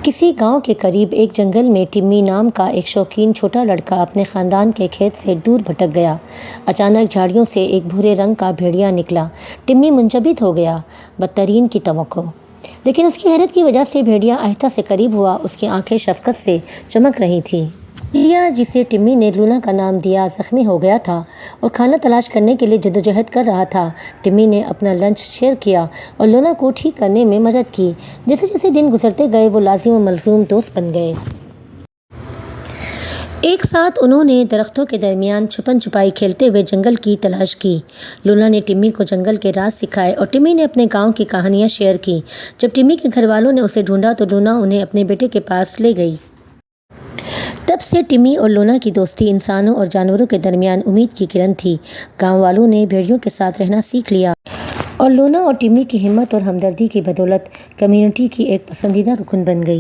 کسی گاؤں کے قریب ایک جنگل میں ٹمی نام کا ایک شوقین چھوٹا لڑکا اپنے خاندان کے کھیت سے دور بھٹک گیا۔ اچانک جھاڑیوں سے ایک بھورے رنگ کا بھیڑیا نکلا۔ ٹمی منجمد ہو گیا، بدترین کی توقع، لیکن اس کی حیرت کی وجہ سے بھیڑیا آہستہ سے قریب ہوا۔ اس کی آنکھیں شفقت سے چمک رہی تھیں۔ بھیڑیا، جسے ٹمی نے لونا کا نام دیا، زخمی ہو گیا تھا اور کھانا تلاش کرنے کے لیے جدوجہد کر رہا تھا۔ ٹمی نے اپنا لنچ شیئر کیا اور لونا کو ٹھیک کرنے میں مدد کی۔ جیسے جیسے دن گزرتے گئے وہ لازم و ملزوم دوست بن گئے۔ ایک ساتھ انہوں نے درختوں کے درمیان چھپن چھپائی کھیلتے ہوئے جنگل کی تلاش کی۔ لونا نے ٹمی کو جنگل کے راز سکھائے اور ٹمی نے اپنے گاؤں کی کہانیاں شیئر کی۔ جب ٹمی کے گھر والوں نے اسے ڈھونڈا تو لونا انہیں اپنے بیٹے کے پاس لے گئی۔ تب سے ٹمی اور لونا کی دوستی انسانوں اور جانوروں کے درمیان امید کی کرن تھی۔ گاؤں والوں نے بھیڑیوں کے ساتھ رہنا سیکھ لیا اور لونا اور ٹمی کی ہمت اور ہمدردی کی بدولت کمیونٹی کی ایک پسندیدہ رکن بن گئی۔